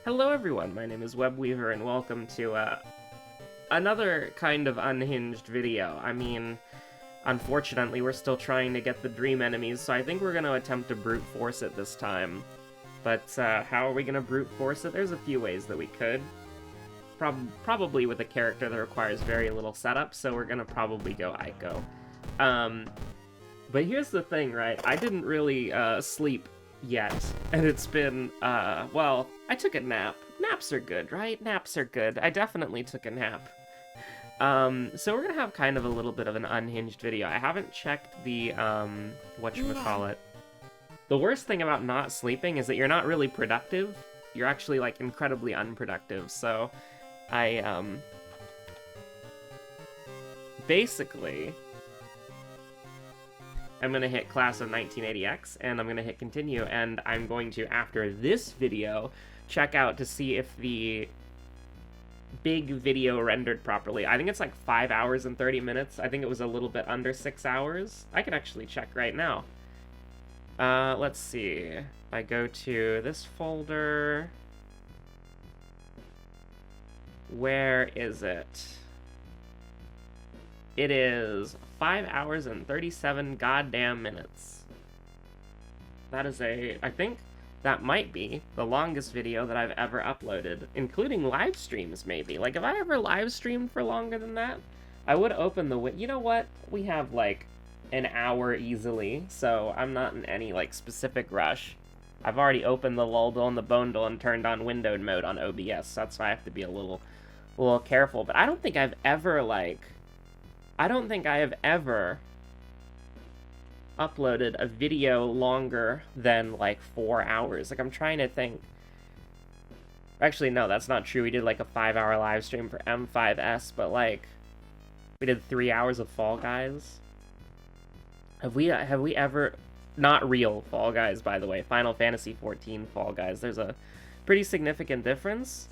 Hello everyone, my name is Webweaver and welcome to another kind of unhinged video. I mean, unfortunately we're still trying to get the dream enemies, so I think we're going to attempt to brute force it this time. But how are we going to brute force it? There's a few ways that we could. Probably with a character that requires very little setup, so we're going to probably go Aiko. But here's the thing, right? I didn't really sleep yet, and it's been, well, I took a nap. Naps are good, right? Naps are good. I definitely took a nap. So we're gonna have kind of a little bit of an unhinged video. I haven't checked the, whatchamacallit. The worst thing about not sleeping is that you're not really productive. You're actually, like, incredibly unproductive, so basically, I'm going to hit Class of 1980X, and I'm going to hit Continue, and I'm going to, after this video, check out to see if the big video rendered properly. I think it's like 5 hours and 30 minutes. I think it was a little bit under 6 hours. I can actually check right now. Let's see. I go to this folder. Where is it? It is 5 hours and 37 goddamn minutes. That is I think that might be the longest video that I've ever uploaded, including live streams, maybe. Like, if I ever live streamed for longer than that, I would open the you know what? We have, like, an hour easily, so I'm not in any, like, specific rush. I've already opened the Luldle and the Bonedle and turned on windowed mode on OBS, so that's why I have to be a little careful. But I don't think I've ever, like... I don't think I have ever uploaded a video longer than, like, 4 hours. Like, I'm trying to think. Actually, no, that's not true. We did, like, a 5-hour live stream for M5S, but, like, we did 3 hours of Fall Guys. Have we ever... Not real Fall Guys, by the way. Final Fantasy XIV Fall Guys. There's a pretty significant difference.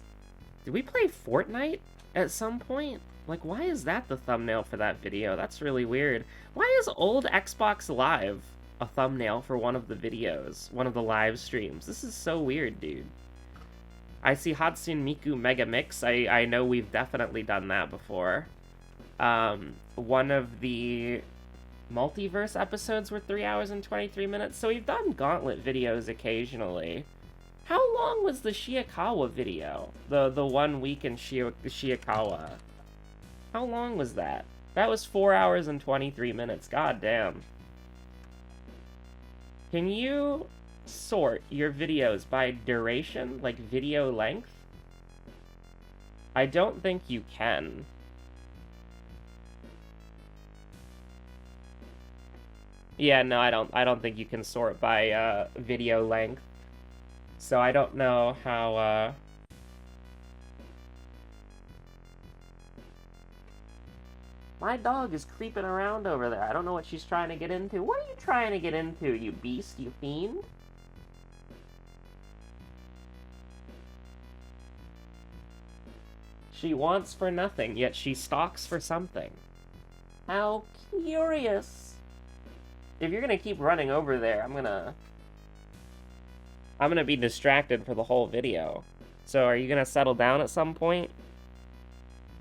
Did we play Fortnite at some point? Like, why is that the thumbnail for that video? That's really weird. Why is old Xbox Live a thumbnail for one of the videos? One of the live streams? This is so weird, dude. I see Hatsune Miku Mega Mix. I know we've definitely done that before. One of the multiverse episodes were 3 hours and 23 minutes, so we've done Gauntlet videos occasionally. How long was the Shiakawa video? The 1 week in Shiakawa. How long was that? That was 4 hours and 23 minutes. God damn. Can you sort your videos by duration, like video length? I don't think you can. Yeah, no, I don't think you can sort by video length. So I don't know how My dog is creeping around over there. I don't know what she's trying to get into. What are you trying to get into, you beast, you fiend? She wants for nothing, yet she stalks for something. How curious. If you're gonna keep running over there, I'm gonna be distracted for the whole video. So are you gonna settle down at some point?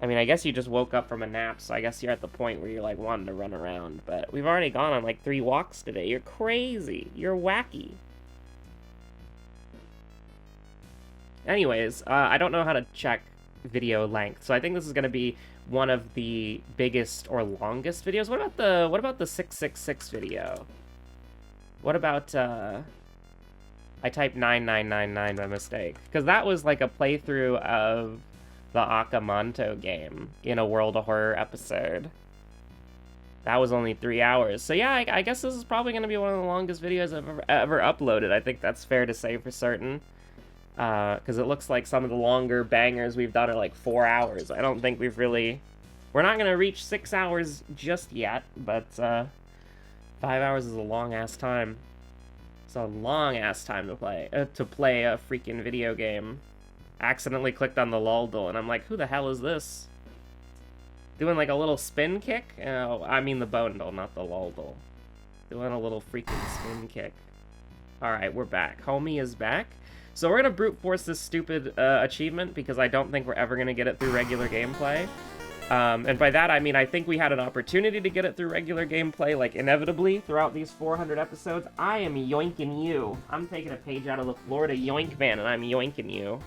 I mean, I guess you just woke up from a nap, so I guess you're at the point where you're, like, wanting to run around. But we've already gone on, like, 3 walks today. You're crazy. You're wacky. Anyways, I don't know how to check video length, so I think this is going to be one of the biggest or longest videos. What about the 666 video? What about, I typed 9999 by mistake. Because that was, like, a playthrough of the Akamanto game in a World of Horror episode. That was only 3 hours. So yeah, I guess this is probably going to be one of the longest videos I've ever uploaded. I think that's fair to say for certain. Because it looks like some of the longer bangers we've done are like 4 hours. I don't think we're not going to reach 6 hours just yet, but 5 hours is a long-ass time. It's a long-ass time to play a freaking video game. Accidentally clicked on the Luldle, and I'm like, who the hell is this? Doing like a little spin kick? Oh, I mean the Bonedle, not the Luldle. Doing a little freaking spin kick. Alright, we're back. Homie is back. So we're gonna brute force this stupid achievement because I don't think we're ever gonna get it through regular gameplay. And by that I mean I think we had an opportunity to get it through regular gameplay, like inevitably throughout these 400 episodes. I am yoinking you. I'm taking a page out of the Florida Yoink Man, and I'm yoinking you.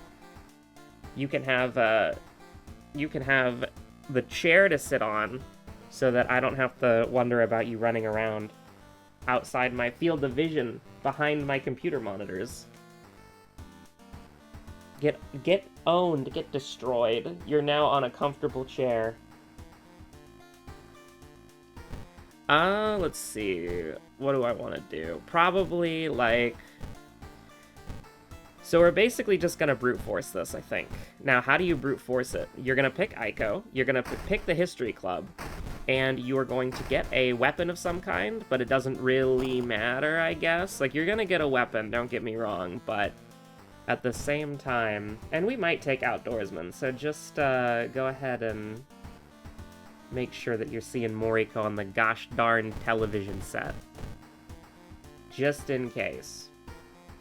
You can have the chair to sit on, so that I don't have to wonder about you running around outside my field of vision behind my computer monitors. Get owned, get destroyed. You're now on a comfortable chair. Let's see. What do I want to do? Probably, like... So we're basically just gonna brute force this, I think. Now, how do you brute force it? You're gonna pick Ico, you're gonna pick the History Club, and you are going to get a weapon of some kind, but it doesn't really matter, I guess. Like, you're gonna get a weapon, don't get me wrong, but at the same time... And we might take Outdoorsman, so just go ahead and make sure that you're seeing Moriko on the gosh darn television set. Just in case.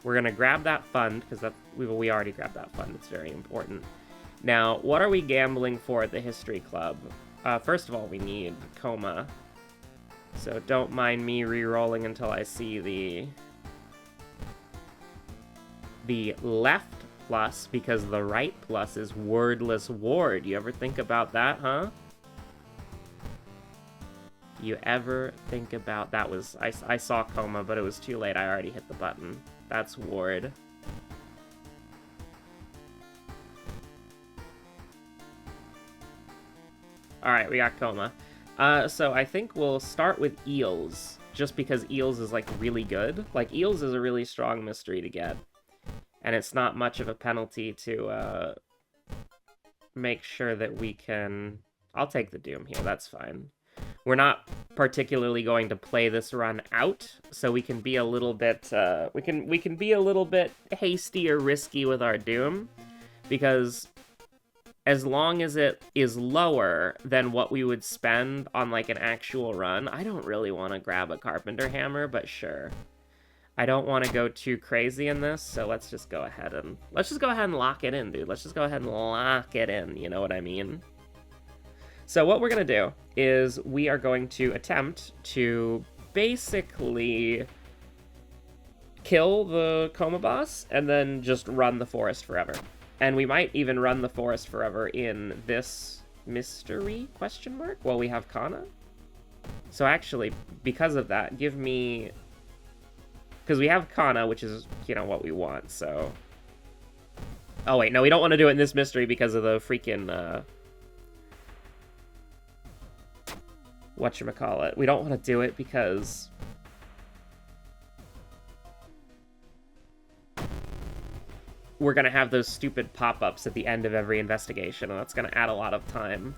We're gonna grab that fund, because we already grabbed that fund, it's very important. Now, what are we gambling for at the History Club? First of all, we need Coma. So don't mind me re-rolling until I see the left plus, because the right plus is Wordless Ward. You ever think about that, huh? You ever think about... That was... I saw Coma, but it was too late. I already hit the button. That's Ward. Alright, we got Coma. So I think we'll start with Eels, just because Eels is, like, really good. Like, Eels is a really strong mystery to get. And it's not much of a penalty to, make sure that we can... I'll take the Doom here, that's fine. We're not particularly going to play this run out, so we can be a little bit, we can be a little bit hasty or risky with our Doom, because as long as it is lower than what we would spend on, like, an actual run, I don't really want to grab a Carpenter Hammer, but sure. I don't want to go too crazy in this, so let's just go ahead and lock it in, dude. Let's just go ahead and lock it in, you know what I mean? So what we're going to do is we are going to attempt to basically kill the Coma boss and then just run the forest forever. And we might even run the forest forever in this mystery, question mark, while we have Kana. So actually, because of that, give me... Because we have Kana, which is, you know, what we want, so... Oh wait, no, we don't want to do it in this mystery because of the freaking, whatchamacallit. We don't want to do it because... we're going to have those stupid pop-ups at the end of every investigation, and that's going to add a lot of time.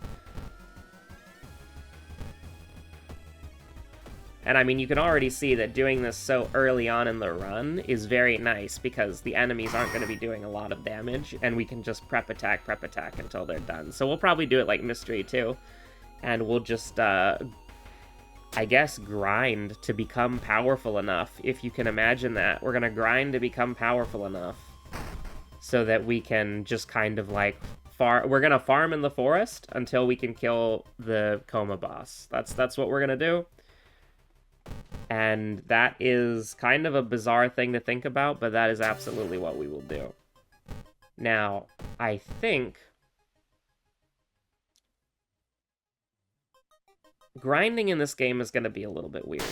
And I mean, you can already see that doing this so early on in the run is very nice, because the enemies aren't going to be doing a lot of damage, and we can just prep attack until they're done. So we'll probably do it like Mystery too. And we'll just, I guess, grind to become powerful enough, if you can imagine that. We're gonna grind to become powerful enough so that we can just kind of, like, we're gonna farm in the forest until we can kill the Coma boss. That's what we're gonna do. And that is kind of a bizarre thing to think about, but that is absolutely what we will do. Now, I think... grinding in this game is going to be a little bit weird.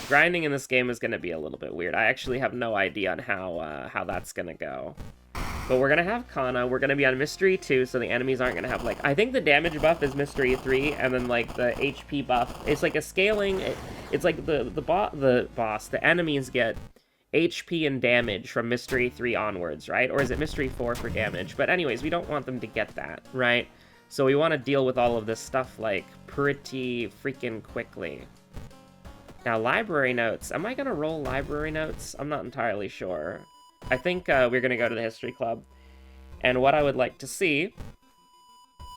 I actually have no idea on how that's going to go. But we're going to have Kana. We're going to be on Mystery 2, so the enemies aren't going to have, like... I think the damage buff is Mystery 3, and then, like, the HP buff... It's like a scaling... It's like the enemies get HP and damage from Mystery 3 onwards, right? Or is it Mystery 4 for damage? But anyways, we don't want them to get that, right? So we want to deal with all of this stuff, like, pretty freaking quickly. Now, library notes. Am I going to roll library notes? I'm not entirely sure. I think we're going to go to the History Club. And what I would like to see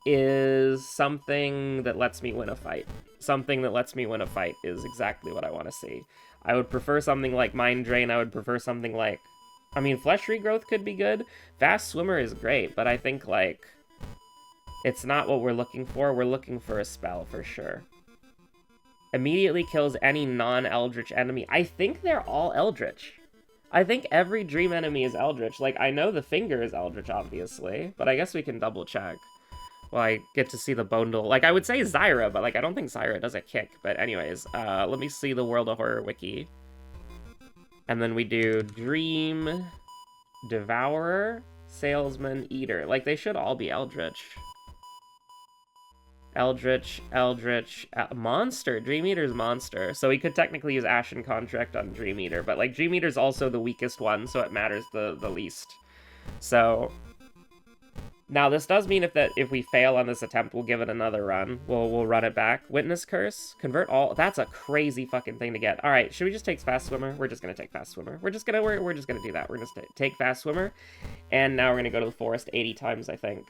is something that lets me win a fight. Something that lets me win a fight is exactly what I want to see. I would prefer something like Mind Drain. I would prefer something like I mean, flesh regrowth could be good. Fast swimmer is great, but I think, like, it's not what we're looking for. We're looking for a spell for sure. Immediately kills any non-eldritch enemy. I think they're all eldritch. I think every dream enemy is eldritch. Like, I know the finger is eldritch, obviously, but I guess we can double check. Well, I get to see the bundle. Like, I would say Zyra, but, like, I don't think Zyra does a kick. But anyways, let me see the World of Horror wiki. And then we do Dream, Devourer, Salesman, Eater. Like, they should all be eldritch. Eldritch, Monster. Dream Eater's Monster. So we could technically use Ashen Contract on Dream Eater, but, like, Dream Eater's also the weakest one, so it matters the least. So, now this does mean if we fail on this attempt, we'll give it another run. We'll run it back. Witness Curse. Convert all. That's a crazy fucking thing to get. All right, should we just take Fast Swimmer? We're just gonna take Fast Swimmer. We're just gonna do that. We're gonna take Fast Swimmer, and now we're gonna go to the forest 80 times, I think.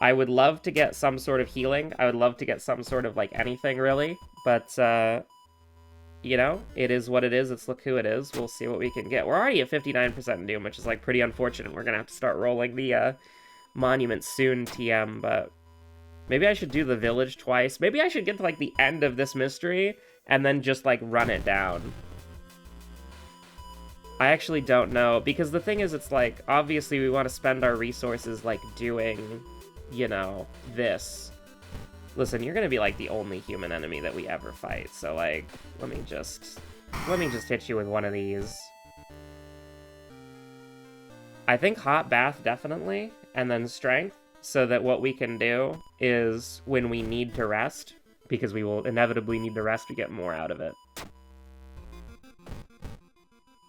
I would love to get some sort of healing. I would love to get some sort of, like, anything, really. But, you know, it is what it is. It's look who it is. We'll see what we can get. We're already at 59% Doom, which is, like, pretty unfortunate. We're gonna have to start rolling the, monument soon, TM, but maybe I should do the village twice. Maybe I should get to, like, the end of this mystery and then just, like, run it down. I actually don't know, because the thing is, it's, like, obviously we want to spend our resources, like, doing, you know, this. Listen, you're gonna be, like, the only human enemy that we ever fight, so, like, let me just hit you with one of these. I think Hot Bath, definitely, and then Strength, so that what we can do is, when we need to rest, because we will inevitably need to rest, we get more out of it.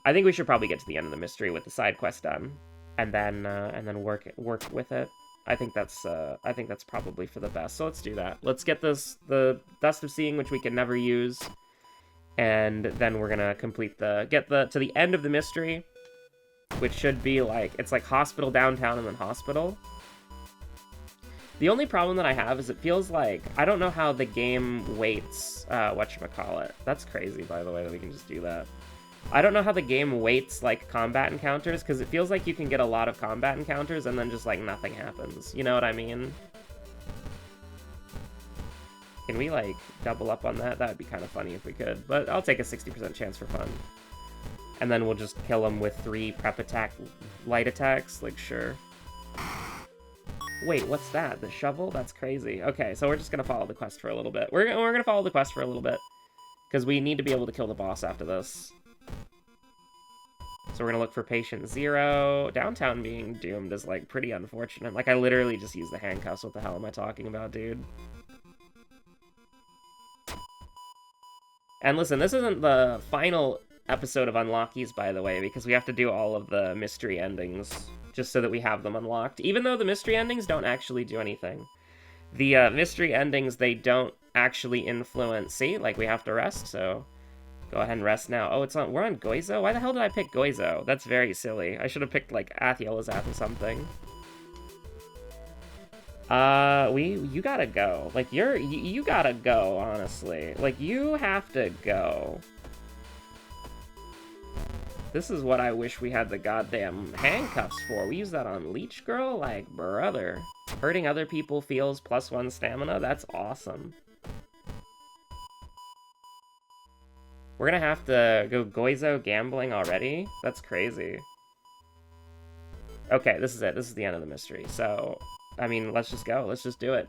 I think we should probably get to the end of the mystery with the side quest done, and then work with it. I think that's probably for the best. So let's do that. Let's get the Dust of Seeing, which we can never use, and then we're gonna complete to the end of the mystery, which should be like, it's like hospital downtown and then hospital. The only problem that I have is it feels like, I don't know how the game weights, whatchamacallit. That's crazy, by the way, that we can just do that. I don't know how the game weights, like, combat encounters, because it feels like you can get a lot of combat encounters and then just, like, nothing happens. You know what I mean? Can we, like, double up on that? That would be kind of funny if we could, but I'll take a 60% chance for fun. And then we'll just kill him with 3 prep attack light attacks, like, sure. Wait, what's that? The shovel? That's crazy. Okay, so we're just gonna follow the quest for a little bit. We're gonna follow the quest for a little bit, because we need to be able to kill the boss after this. So we're gonna look for patient 0. Downtown being doomed is, like, pretty unfortunate. Like, I literally just used the handcuffs. What the hell am I talking about, dude? And listen, this isn't the final episode of Unlockies, by the way, because we have to do all of the mystery endings just so that we have them unlocked. Even though the mystery endings don't actually do anything. The mystery endings, they don't actually influence. See? Like, we have to rest, so go ahead and rest now. Oh, we're on Goizo? Why the hell did I pick Goizo? That's very silly. I should have picked, like, Athiolazath or something. You gotta go. Like, you gotta go, honestly. Like, you have to go. This is what I wish we had the goddamn handcuffs for. We use that on Leech Girl? Like, brother. Hurting other people feels +1 stamina? That's awesome. We're gonna have to go Goizo gambling already? That's crazy. Okay, this is it. This is the end of the mystery. So, I mean, let's just go. Let's just do it.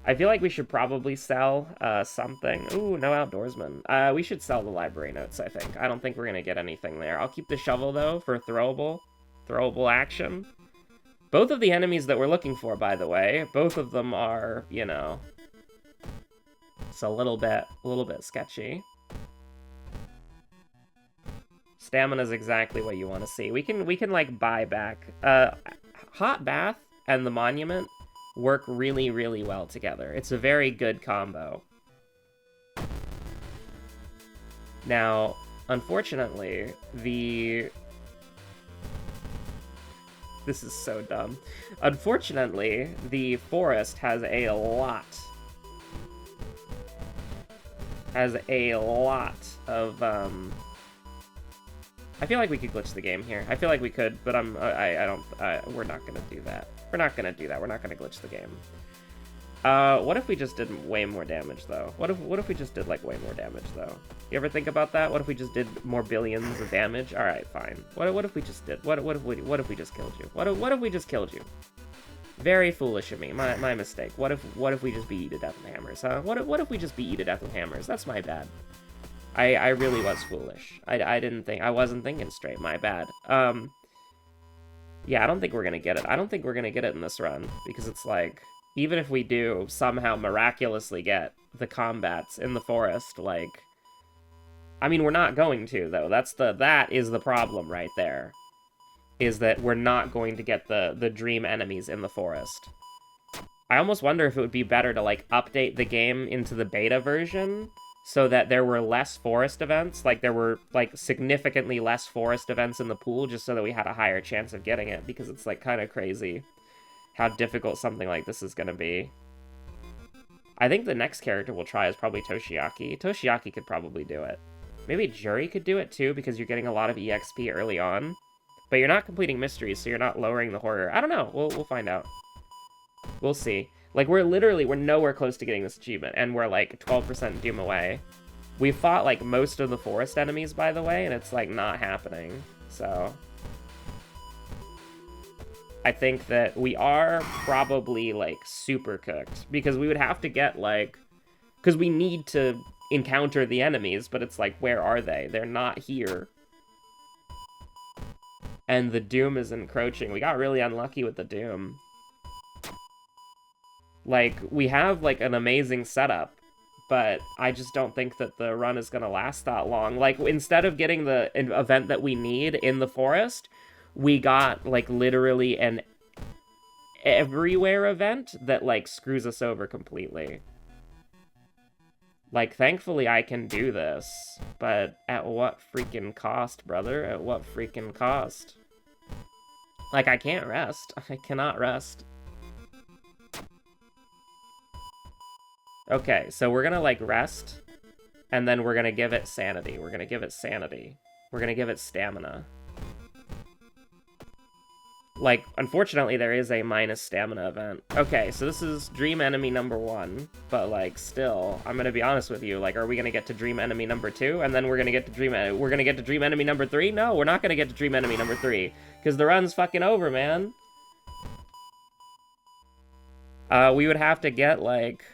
I feel like we should probably sell something. Ooh, no outdoorsman. We should sell the library notes, I think. I don't think we're gonna get anything there. I'll keep the shovel, though, for throwable action. Both of the enemies that we're looking for, by the way, both of them are, you know, it's a little bit sketchy. Stamina's exactly what you want to see. We can like buy back. Hot Bath and the Monument work really, really well together. It's a very good combo. Now, unfortunately, this is so dumb. Unfortunately, the forest has a lot of I feel like we could glitch the game here. I feel like we could, but we're not gonna do that. We're not gonna do that. We're not gonna glitch the game. What if we just did way more damage, though? What if we just did, like, way more damage, though? You ever think about that? What if we just did more billions of damage? Alright, fine. What if we just did? What if we just killed you? What if we just killed you? Very foolish of me. My mistake. What if we just beat you to death with hammers, huh? What if we just beat you to death with hammers? That's my bad. I really was foolish. I wasn't thinking straight. My bad. Yeah, I don't think we're gonna get it. I don't think we're gonna get it in this run, because it's like, even if we do somehow miraculously get the combats in the forest, like, I mean, we're not going to, though. That is the problem right there, is that we're not going to get the dream enemies in the forest. I almost wonder if it would be better to, like, update the game into the beta version so that there were less forest events, like, there were, like, significantly less forest events in the pool, just so that we had a higher chance of getting it, because it's, like, kind of crazy how difficult something like this is going to be. I think the next character we'll try is probably Toshiaki. Toshiaki could probably do it. Maybe Jury could do it too, because you're getting a lot of EXP early on. But you're not completing mysteries, so you're not lowering the horror. I don't know. We'll find out. We'll see. Like, we're nowhere close to getting this achievement, and we're like 12% doom away. We fought like most of the forest enemies, by the way, and it's like not happening. So I think that we are probably, like, super cooked. Because we would have to get, like... Because we need to encounter the enemies, but it's like, where are they? They're not here. And the doom is encroaching. We got really unlucky with the doom. Like, we have, like, an amazing setup, but I just don't think that the run is going to last that long. Like, instead of getting the event that we need in the forest, we got, like, literally an everywhere event that, like, screws us over completely. Like, thankfully I can do this, but at what freaking cost, brother? At what freaking cost? Like, I can't rest. I cannot rest. Okay, so we're gonna, like, rest, and then we're gonna give it sanity. We're gonna give it sanity. We're gonna give it stamina. Like, unfortunately, there is a minus stamina event. Okay, so this is dream enemy number 1, but, like, still, I'm gonna be honest with you. Like, are we gonna get to dream enemy number 2, and then we're gonna get to dream enemy number 3? No, we're not gonna get to dream enemy number 3, because the run's fucking over, man. We would have to get, like,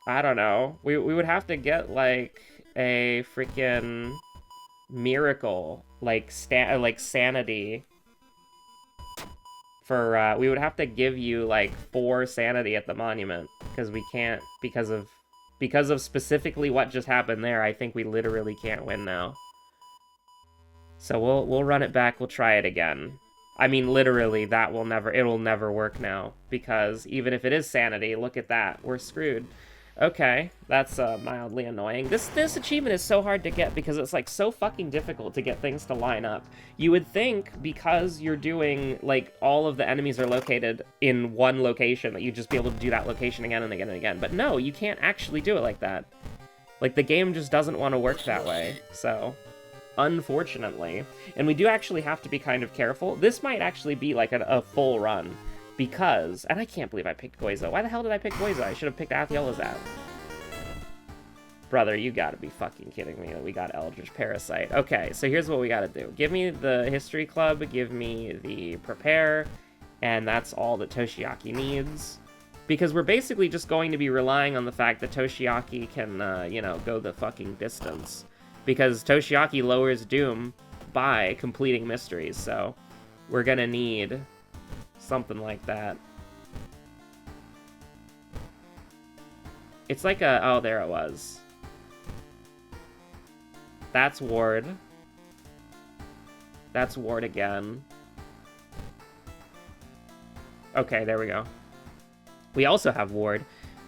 I don't know. We would have to get, like, a freaking miracle, like, sanity. For, we would have to give you, like, 4 sanity at the monument, because we can't, because of specifically what just happened there, I think we literally can't win now. So we'll run it back, we'll try it again. I mean, literally, it'll never work now, because even if it is sanity, look at that, we're screwed. Okay, that's mildly annoying. This achievement is so hard to get because it's, like, so fucking difficult to get things to line up. You would think, because you're doing, like, all of the enemies are located in one location, that you'd just be able to do that location again and again and again. But no, you can't actually do it like that. Like, the game just doesn't want to work that way, so... Unfortunately. And we do actually have to be kind of careful. This might actually be, like, a full run. Because, and I can't believe I picked Goizo. Why the hell did I pick Goizo? I should have picked Athiolazad. Brother, you gotta be fucking kidding me that we got Eldritch Parasite. Okay, so here's what we gotta do. Give me the History Club, give me the Prepare, and that's all that Toshiaki needs. Because we're basically just going to be relying on the fact that Toshiaki can, you know, go the fucking distance. Because Toshiaki lowers Doom by completing mysteries, so we're gonna need... something like that. It's like a... Oh, there it was. That's Ward. That's Ward again. Okay, there we go. We also have Ward.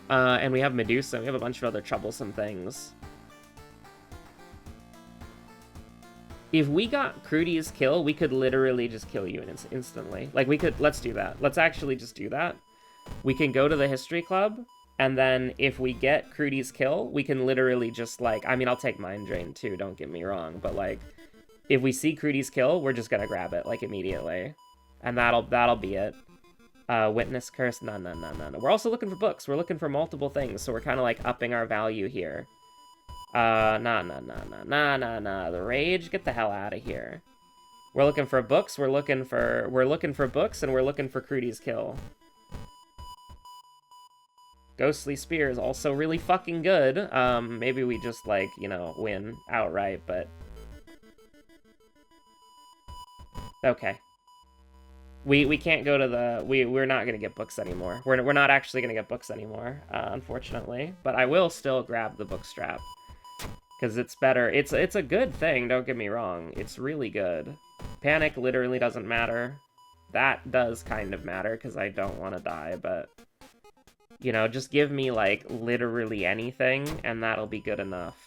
And we have Medusa. We have a bunch of other troublesome things. If we got Crudy's kill, we could literally just kill you instantly. Like, we could... Let's do that. Let's actually just do that. We can go to the History Club, and then if we get Crudy's kill, we can literally just, like... I mean, I'll take Mind Drain, too, don't get me wrong, but, like... If we see Crudy's kill, we're just gonna grab it, like, immediately. And that'll be it. Witness curse, no. We're also looking for books. We're looking for multiple things, so we're kind of, like, upping our value here. Nah. The rage, get the hell out of here. We're looking for books, we're looking for books, and we're looking for Crudy's kill. Ghostly Spear is also really fucking good. Maybe we just, like, you know, win outright, but... Okay. We can't go to the... We're not gonna get books anymore. We're not actually gonna get books anymore, unfortunately. But I will still grab the book strap. Because it's better. It's a good thing, don't get me wrong. It's really good. Panic literally doesn't matter. That does kind of matter, because I don't want to die, but... You know, just give me, like, literally anything, and that'll be good enough.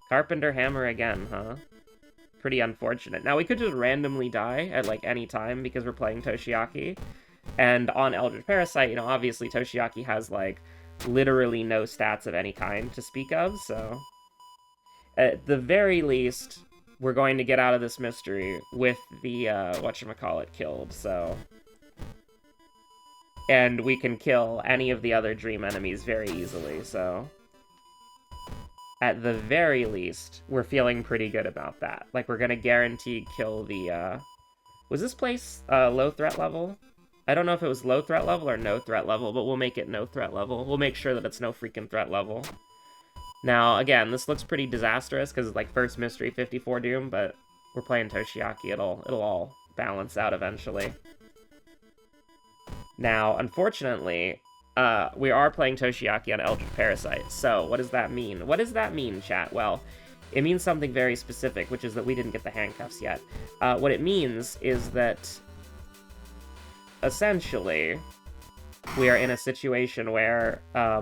Carpenter Hammer again, huh? Pretty unfortunate. Now, we could just randomly die at, like, any time, because we're playing Toshiaki. And on Eldritch Parasite, you know, obviously Toshiaki has, like, literally no stats of any kind to speak of, so... At the very least, we're going to get out of this mystery with the, whatchamacallit killed, so... And we can kill any of the other dream enemies very easily, so... At the very least, we're feeling pretty good about that. Like, we're gonna guarantee kill the, Was this place, low threat level? I don't know if it was low threat level or no threat level, but we'll make it no threat level. We'll make sure that it's no freaking threat level. Now, again, this looks pretty disastrous, because it's, like, first mystery 54 Doom, but we're playing Toshiaki, it'll all balance out eventually. Now, unfortunately, we are playing Toshiaki on Eldritch Parasite, so what does that mean? What does that mean, chat? Well, it means something very specific, which is that we didn't get the handcuffs yet. What it means is that, essentially, we are in a situation where, how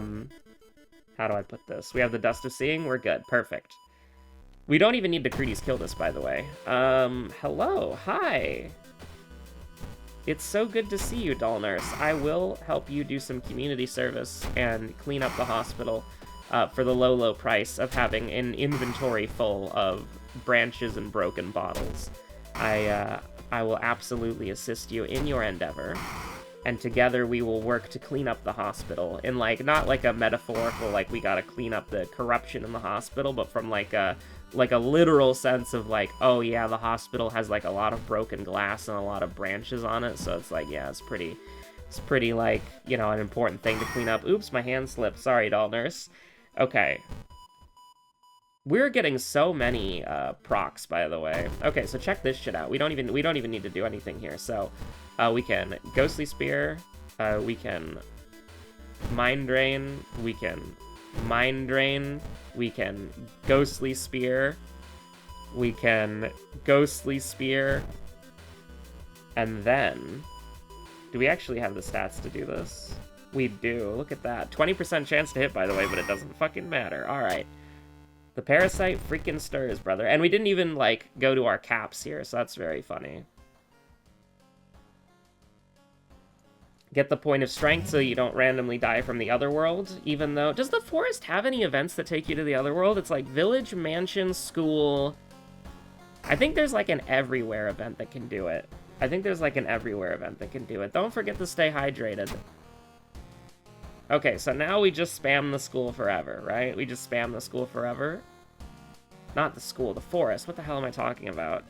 do I put this? We have the Dust of Seeing, we're good, perfect. We don't even need to Crudy's kill this, by the way. Hello, hi! It's so good to see you, doll nurse. I will help you do some community service and clean up the hospital for the low price of having an inventory full of branches and broken bottles. I will absolutely assist you in your endeavor, and together we will work to clean up the hospital in, like, not like a metaphorical, like, we gotta clean up the corruption in the hospital, but from, like a literal sense of, like, oh yeah, the hospital has, like, a lot of broken glass and a lot of branches on it, so it's like, yeah, it's pretty, like, you know, an important thing to clean up. Oops, my hand slipped. Sorry, doll nurse. Okay. We're getting so many procs, by the way. Okay, so check this shit out. We don't even need to do anything here. So we can Ghostly Spear, we can Mind Drain, we can Mind Drain, we can Ghostly Spear, we can Ghostly Spear, and then... Do we actually have the stats to do this? We do. Look at that. 20% chance to hit, by the way, but it doesn't fucking matter. Alright. The Parasite freaking stirs, brother. And we didn't even, like, go to our caps here, so that's very funny. Get the Point of Strength so you don't randomly die from the Otherworld, even though... Does the forest have any events that take you to the Otherworld? It's like village, mansion, school... I think there's, like, an everywhere event that can do it. Don't forget to stay hydrated. Okay, so now we just spam the school forever, right? We just spam the school forever. Not the school, the forest. What the hell am I talking about?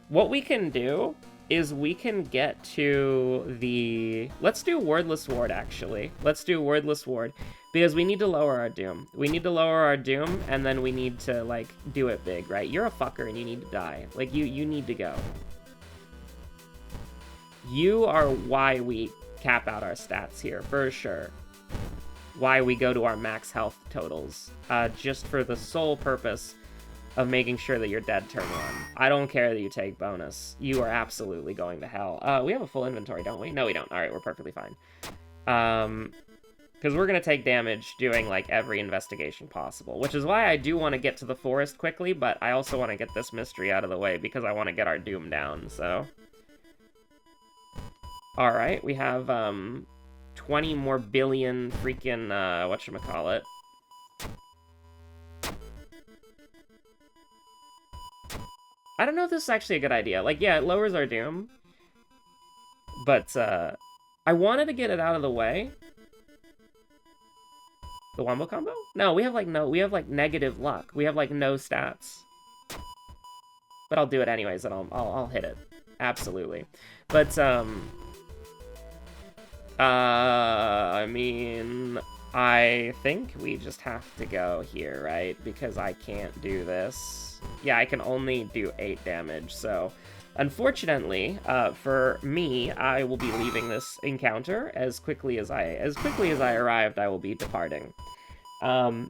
What we can do is we can get to the... Let's do Wordless Ward, actually. Let's do Wordless Ward, because we need to lower our doom. We need to lower our doom, and then we need to, like, do it big, right? You're a fucker, and you need to die. Like, you need to go. You are why we cap out our stats here, for sure. Why we go to our max health totals. Just for the sole purpose of making sure that you're dead turn 1. I don't care that you take bonus. You are absolutely going to hell. We have a full inventory, don't we? No, we don't. Alright, we're perfectly fine. Because we're going to take damage doing, like, every investigation possible. Which is why I do want to get to the forest quickly, but I also want to get this mystery out of the way, because I want to get our doom down, so... Alright, we have, 20 more billion freaking, whatchamacallit. I don't know if this is actually a good idea. Like, yeah, it lowers our doom. But, I wanted to get it out of the way. The wombo combo? No, we have, like, negative luck. We have, like, no stats. But I'll do it anyways, and I'll hit it. Absolutely. But, I mean, I think we just have to go here, right? Because I can't do this. Yeah, I can only do 8 damage, so... Unfortunately, for me, I will be leaving this encounter as quickly as I arrived. I will be departing. I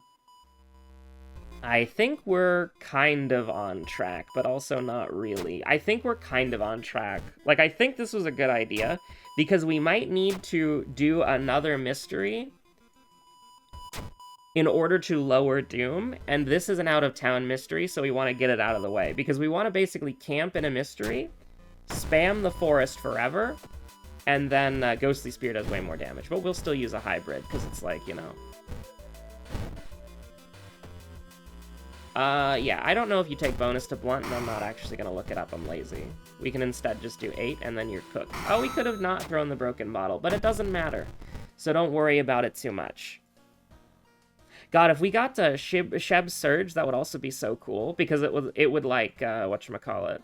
think we're kind of on track, but also not really. I think we're kind of on track. Like, I think this was a good idea because we might need to do another mystery in order to lower doom, and this is an out-of-town mystery, so we want to get it out of the way, because we want to basically camp in a mystery, spam the forest forever, and then Ghostly Spear does way more damage, but we'll still use a hybrid, because it's like, you know... yeah, I don't know if you take bonus to blunt, and I'm not actually going to look it up, I'm lazy. We can instead just do 8, and then you're cooked. Oh, we could have not thrown the broken bottle, but it doesn't matter, so don't worry about it too much. God, if we got to Sheb's Surge, that would also be so cool, because it would like, whatchamacallit.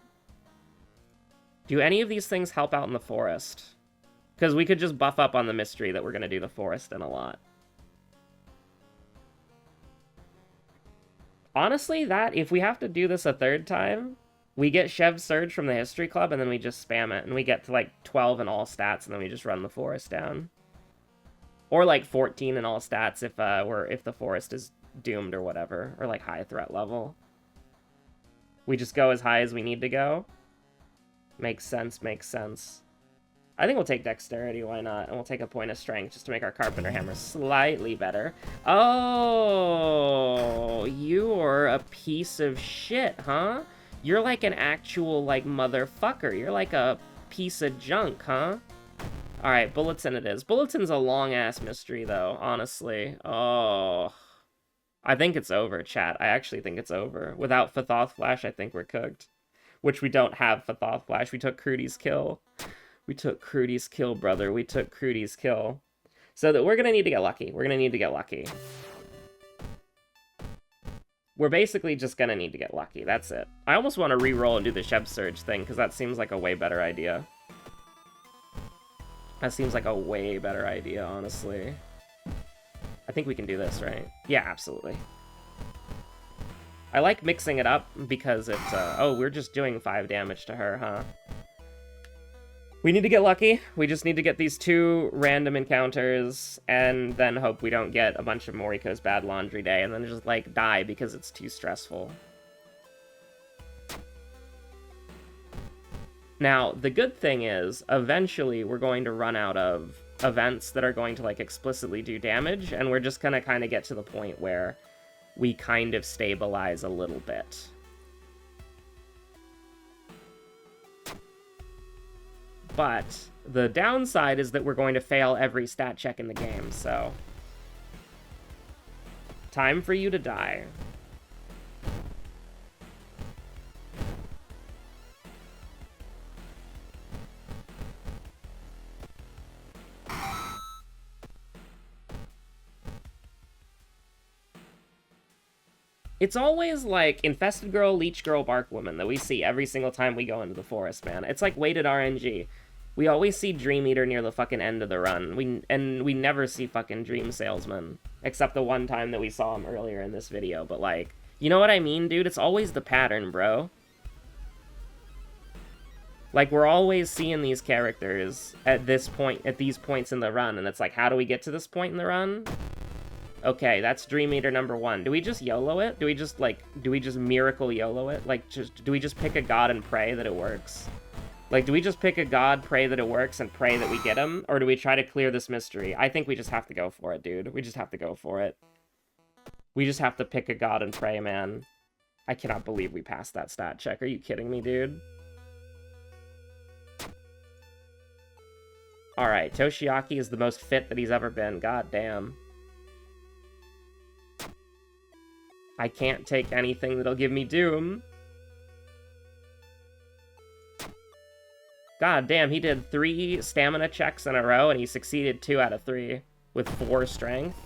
Do any of these things help out in the forest? Because we could just buff up on the mystery that we're going to do the forest in a lot. Honestly, if we have to do this a 3rd time, we get Sheb's Surge from the History Club, and then we just spam it, and we get to, like, 12 in all stats, and then we just run the forest down. Or, like, 14 in all stats if the forest is doomed or whatever. Or, like, high threat level. We just go as high as we need to go. Makes sense, makes sense. I think we'll take Dexterity, why not? And we'll take a point of Strength just to make our Carpenter Hammer slightly better. Oh, you're a piece of shit, huh? You're like an actual, like, motherfucker. You're like a piece of junk, huh? Alright, Bulletin it is. Bulletin's a long-ass mystery, though, honestly. Oh. I think it's over, chat. I actually think it's over. Without Fathoth Flash, I think we're cooked. Which we don't have Fathoth Flash. We took Crudy's kill. We took Crudy's kill, brother. We took Crudy's kill. So that we're gonna need to get lucky. We're gonna need to get lucky. We're basically just gonna need to get lucky. That's it. I almost want to re-roll and do the Sheb Surge thing, because that seems like a way better idea. That seems like a way better idea, honestly. I think we can do this, right? Yeah, absolutely. I like mixing it up because it's, oh, we're just doing 5 damage to her, huh? We need to get lucky. We just need to get these 2 random encounters and then hope we don't get a bunch of Moriko's Bad Laundry Day and then just, like, die because it's too stressful. Now, the good thing is, eventually we're going to run out of events that are going to, like, explicitly do damage, and we're just gonna kind of get to the point where we kind of stabilize a little bit. But the downside is that we're going to fail every stat check in the game, so... Time for you to die. It's always, like, Infested Girl, Leech Girl, Bark Woman that we see every single time we go into the forest, man. It's like weighted RNG. We always see Dream Eater near the fucking end of the run. We never see fucking Dream Salesman. Except the one time that we saw him earlier in this video. But, like, you know what I mean, dude? It's always the pattern, bro. Like, we're always seeing these characters at these points in the run. And it's like, how do we get to this point in the run? Okay, that's Dream Eater number 1. Do we just YOLO it? Do we just miracle YOLO it? Like, do we just pick a god and pray that it works? Like, do we just pick a god, pray that it works, and pray that we get him? Or do we try to clear this mystery? I think we just have to go for it, dude. We just have to go for it. We just have to pick a god and pray, man. I cannot believe we passed that stat check. Are you kidding me, dude? Alright, Toshiaki is the most fit that he's ever been. God damn. I can't take anything that'll give me Doom. God damn, he did 3 stamina checks in a row, and he succeeded 2 out of 3 with 4 strength.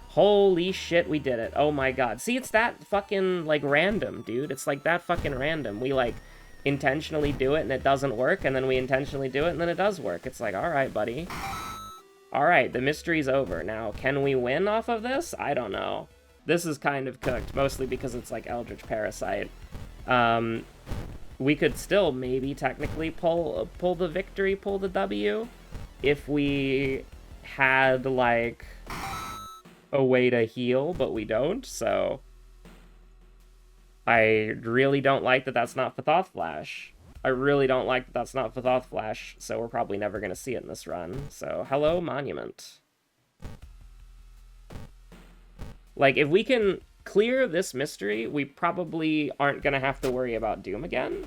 Holy shit, we did it. Oh my god. See, it's that fucking, like, random, dude. It's, like, that fucking random. We, like, intentionally do it, and it doesn't work, and then we intentionally do it, and then it does work. It's like, alright, buddy. Alright, the mystery's over. Now, can we win off of this? I don't know. This is kind of cooked, mostly because it's, like, Eldritch Parasite. We could still maybe technically pull the victory, pull the W, if we had, like, a way to heal, but we don't, so I really don't like that that's not Fathoth Flash. I really don't like that that's not Fathoth Flash, so we're probably never going to see it in this run. So, hello, Monument. Like, if we can clear this mystery, we probably aren't going to have to worry about Doom again.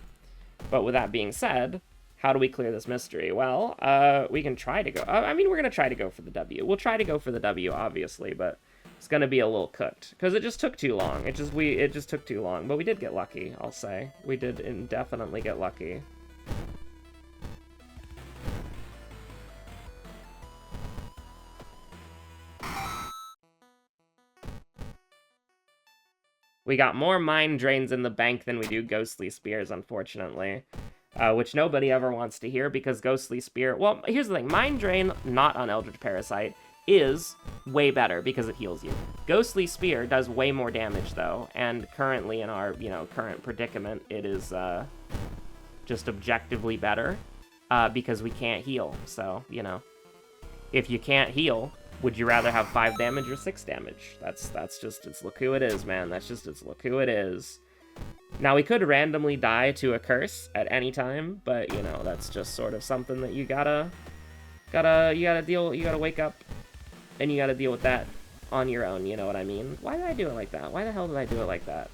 But with that being said, how do we clear this mystery? Well, we can try to go... I mean, we're going to try to go for the W. We'll try to go for the W, obviously, but it's going to be a little cooked. Because it just took too long. It just took too long. But we did get lucky, I'll say. We did indefinitely get lucky. We got more Mind Drains in the bank than we do Ghostly Spears, unfortunately. Which nobody ever wants to hear, because Ghostly Spear... Well, here's the thing. Mind Drain, not on Eldritch Parasite, is way better, because it heals you. Ghostly Spear does way more damage, though, and currently in our, current predicament, it is, just objectively better, because we can't heal. So, if you can't heal... Would you rather have 5 damage or 6 damage? That's just, it's look who it is, man. That's just, it's look who it is. Now, we could randomly die to a curse at any time, but, that's just sort of something that you gotta wake up, and you gotta deal with that on your own, you know what I mean? Why did I do it like that? Why the hell did I do it like that?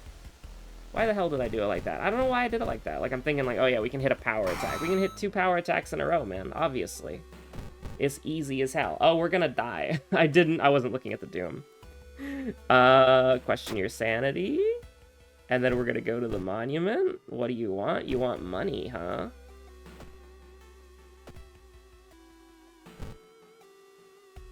Why the hell did I do it like that? I don't know why I did it like that. Like, I'm thinking, like, oh yeah, we can hit a power attack. We can hit 2 power attacks in a row, man, obviously. It's easy as hell. Oh, we're gonna die. I wasn't looking at the Doom. Question your sanity. And then we're gonna go to the monument. What do you want? You want money, huh?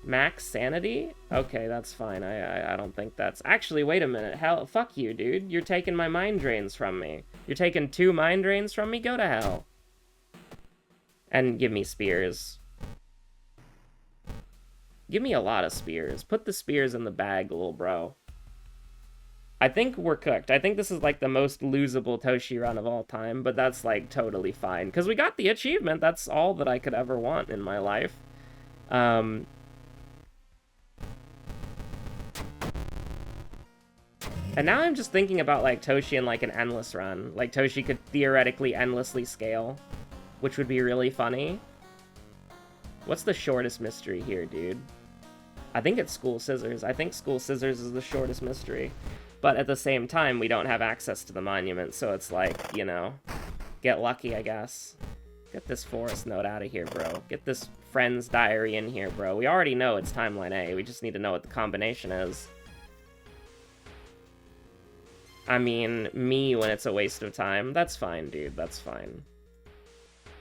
Max sanity? Okay, that's fine. I don't think that's... Actually, wait a minute. Hell, fuck you, dude. You're taking my mind drains from me. You're taking 2 mind drains from me? Go to hell. And give me spears. Give me a lot of spears. Put the spears in the bag, little bro. I think we're cooked. I think this is, like, the most losable Toshi run of all time, but that's, like, totally fine. Because we got the achievement. That's all that I could ever want in my life. And now I'm just thinking about, like, Toshi in, like, an endless run. Like, Toshi could theoretically endlessly scale, which would be really funny. What's the shortest mystery here, dude? I think it's School Scissors. I think School Scissors is the shortest mystery. But at the same time, we don't have access to the monument, so it's like, get lucky, I guess. Get this Forest Note out of here, bro. Get this Friend's Diary in here, bro. We already know it's Timeline A. We just need to know what the combination is. I mean, me when it's a waste of time. That's fine, dude. That's fine.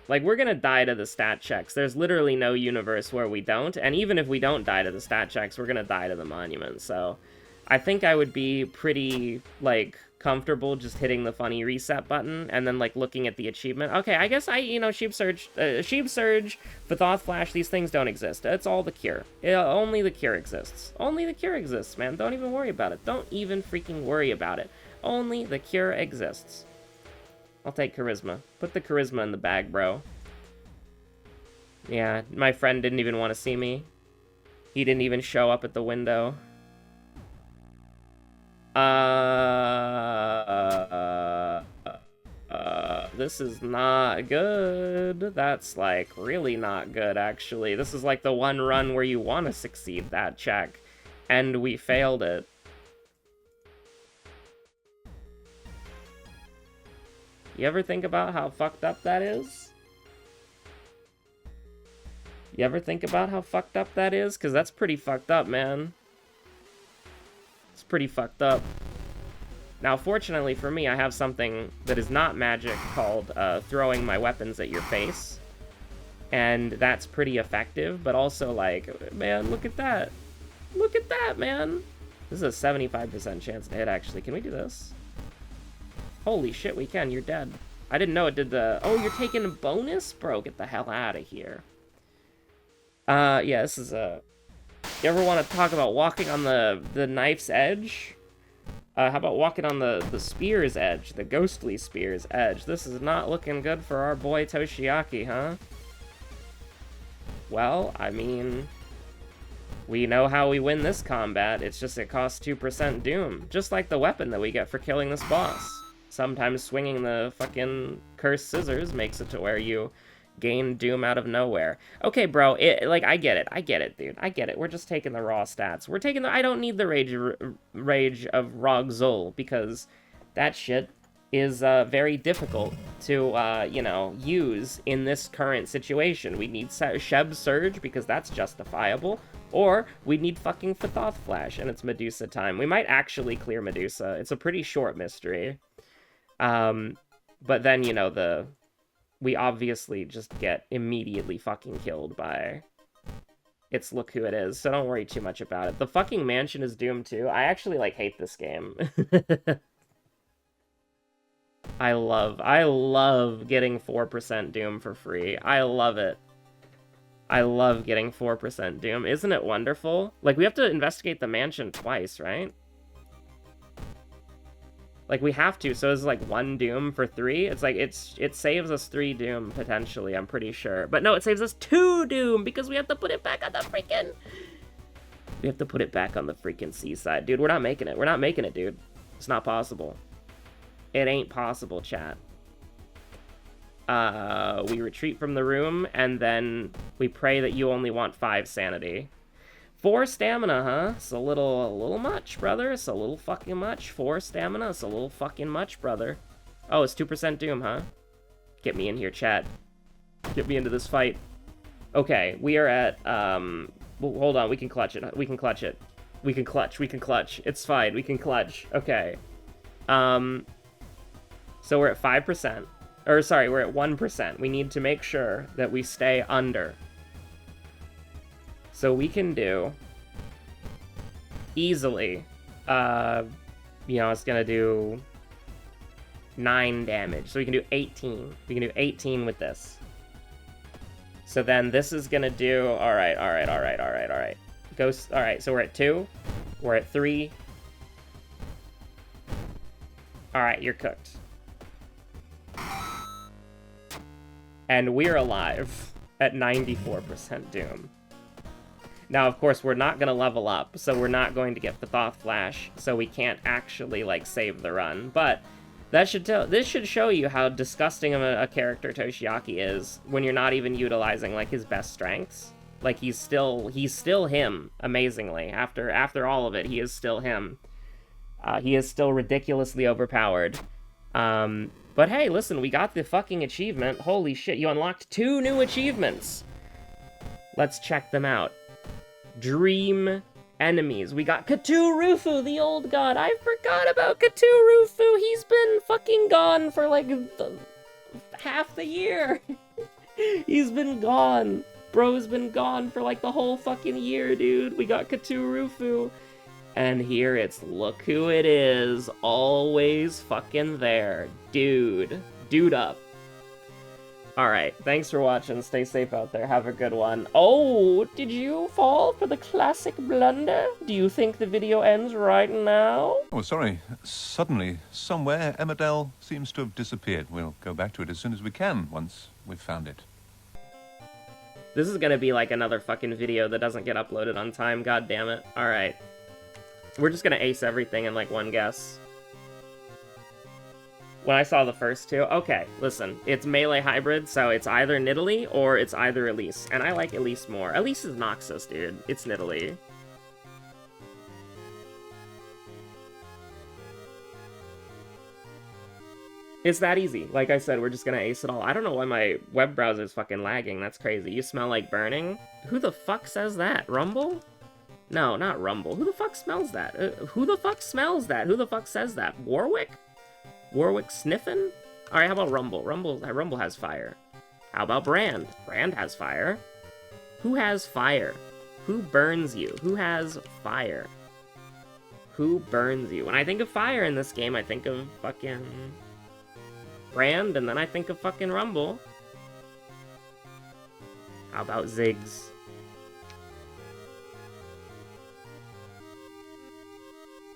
Like, we're gonna die to the stat checks. There's literally no universe where we don't, and even if we don't die to the stat checks, we're gonna die to the monument, so... I think I would be pretty, like, comfortable just hitting the funny reset button, and then, like, looking at the achievement. Okay, I guess Sheep Surge, Fathoth Flash, these things don't exist. It's all the cure. Only the cure exists. Only the cure exists, man. Don't even worry about it. Don't even freaking worry about it. Only the cure exists. I'll take charisma. Put the charisma in the bag, bro. Yeah, my friend didn't even want to see me. He didn't even show up at the window. This is not good. That's, like, really not good, actually. This is, like, the one run where you want to succeed that check. And we failed it. You ever think about how fucked up that is? You ever think about how fucked up that is? Because that's pretty fucked up, man. It's pretty fucked up. Now, fortunately for me, I have something that is not magic called throwing my weapons at your face. And that's pretty effective, but also, like, man, look at that. Look at that, man. This is a 75% chance to hit, actually. Can we do this? Holy shit, we can. You're dead. I didn't know it did the... Oh, you're taking a bonus? Bro, get the hell out of here. Yeah, this is a... You ever want to talk about walking on the knife's edge? How about walking on the spear's edge? The ghostly spear's edge. This is not looking good for our boy Toshiaki, huh? Well, I mean... We know how we win this combat. It's just it costs 2% doom. Just like the weapon that we get for killing this boss. Sometimes swinging the fucking cursed scissors makes it to where you gain doom out of nowhere. Okay, bro, I get it, dude. I get it. We're just taking the raw stats. We're taking the... I don't need the rage of Rogzul, because that shit is very difficult to, you know, use in this current situation. We need Sheb Surge, because that's justifiable. Or we need fucking Fathoth Flash, and it's Medusa time. We might actually clear Medusa. It's a pretty short mystery. But then, you know, we obviously just get immediately fucking killed by its Look Who It Is, so don't worry too much about it. The fucking mansion is doomed too. I actually, like, hate this game. I love getting 4% doom for free. I love it. I love getting 4% doom. Isn't it wonderful? Like, we have to investigate the mansion twice, right? Like, we have to, so it's like 1 doom for 3. It's like, it saves us 3 doom, potentially, I'm pretty sure. But no, it saves us 2 doom, because we have to put it back on the freaking... We have to put it back on the freaking seaside. Dude, we're not making it. We're not making it, dude. It's not possible. It ain't possible, chat. We retreat from the room, and then we pray that you only want 5 sanity. 4 stamina, huh? It's a little much, brother. It's a little fucking much. 4 stamina, it's a little fucking much, brother. Oh, it's 2% doom, huh? Get me in here, chat. Get me into this fight. Okay, we are at, well, hold on, we can clutch it. We can clutch it. We can clutch. It's fine, we can clutch. Okay. So we're at 5%. Or, sorry, we're at 1%. We need to make sure that we stay under. So we can do... Easily. You know, it's gonna do... 9 damage. So we can do 18. We can do 18 with this. So then this is gonna do... Alright. Ghost... Alright, so we're at 2. We're at 3. Alright, you're cooked. And we're alive at 94% doom. Now, of course, we're not going to level up, so we're not going to get the Thoth Flash, so we can't actually, like, save the run. But this should show you how disgusting of a character Toshiaki is when you're not even utilizing, like, his best strengths. Like, he's still him, amazingly. After all of it, he is still him. He is still ridiculously overpowered. But hey, listen, we got the fucking achievement. Holy shit, you unlocked 2 new achievements. Let's check them out. Dream enemies. We got Cthulhu, the old god. I forgot about Cthulhu. He's been fucking gone for like half the year. He's been gone. Bro's been gone for like the whole fucking year, dude. We got Cthulhu. And here it's Look Who It Is, always fucking there. Dude up. Alright, thanks for watching, stay safe out there, have a good one. Oh, did you fall for the classic blunder? Do you think the video ends right now? Oh, sorry. Suddenly, somewhere, Emmerdale seems to have disappeared. We'll go back to it as soon as we can, once we've found it. This is gonna be like another fucking video that doesn't get uploaded on time, god damn it. Alright. We're just gonna ace everything in, like, one guess. When I saw the first 2... Okay, listen. It's melee hybrid, so it's either Nidalee or it's either Elise. And I like Elise more. Elise is Noxus, dude. It's Nidalee. It's that easy. Like I said, we're just gonna ace it all. I don't know why my web browser's fucking lagging. That's crazy. You smell like burning? Who the fuck says that? Rumble? No, not Rumble. Who the fuck smells that? Who the fuck smells that? Who the fuck says that? Warwick? Warwick sniffing? Alright, how about Rumble? Rumble has fire. How about Brand? Brand has fire. Who has fire? Who burns you? Who has fire? Who burns you? When I think of fire in this game, I think of fucking Brand, and then I think of fucking Rumble. How about Ziggs?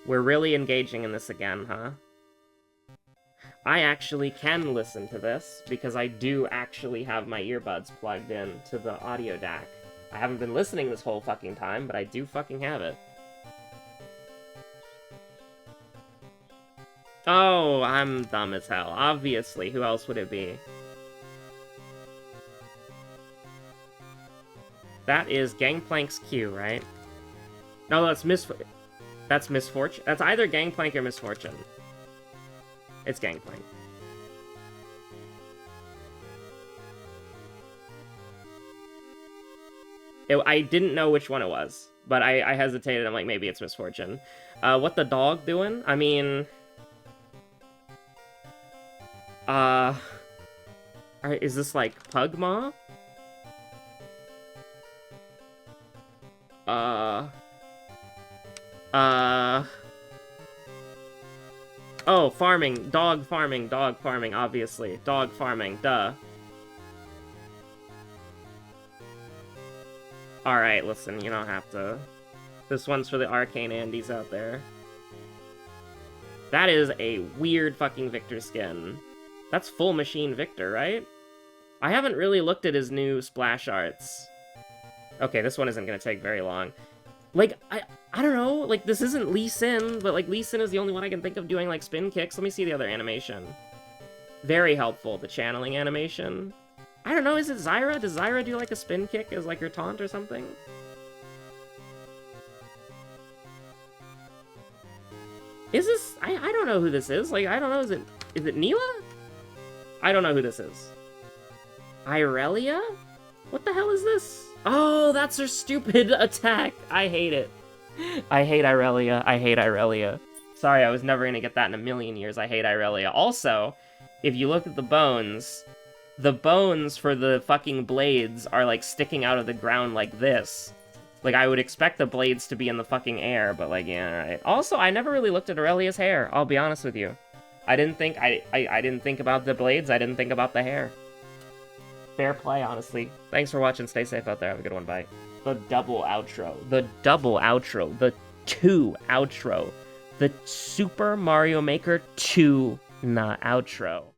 We're really engaging in this again, huh? I actually can listen to this, because I do actually have my earbuds plugged in to the audio DAC. I haven't been listening this whole fucking time, but I do fucking have it. Oh, I'm dumb as hell. Obviously, who else would it be? That is Gangplank's Q, right? No, that's Misfortune. That's either Gangplank or Misfortune. It's Gangplank. I didn't know which one it was, but I hesitated. I'm like, maybe it's Misfortune. What the dog doing? I mean... is this like Pugma? Oh, farming, dog farming, obviously. Dog farming, duh. Alright, listen, you don't have to. This one's for the Arcane Andes out there. That is a weird fucking Victor skin. That's full machine Victor, right? I haven't really looked at his new splash arts. Okay, this one isn't gonna take very long. Like, I don't know, like, this isn't Lee Sin, but, like, Lee Sin is the only one I can think of doing, like, spin kicks. Let me see the other animation. Very helpful, the channeling animation. I don't know, is it Zyra? Does Zyra do, like, a spin kick as, like, her taunt or something? Is this... I don't know who this is. Like, I don't know, is it Neela? I don't know who this is. Irelia? What the hell is this? Oh, that's her stupid attack. I hate it. I hate Irelia. I hate Irelia. Sorry, I was never gonna get that in a million years. I hate Irelia. Also, if you look at the bones for the fucking blades are, like, sticking out of the ground like this. Like, I would expect the blades to be in the fucking air, but, like, yeah, alright. Also, I never really looked at Aurelia's hair, I'll be honest with you. I didn't think about the blades, I didn't think about the hair. Fair play, honestly. Thanks for watching, stay safe out there, have a good one, bye. The double outro. The double outro. The 2 outro. The Super Mario Maker 2 outro.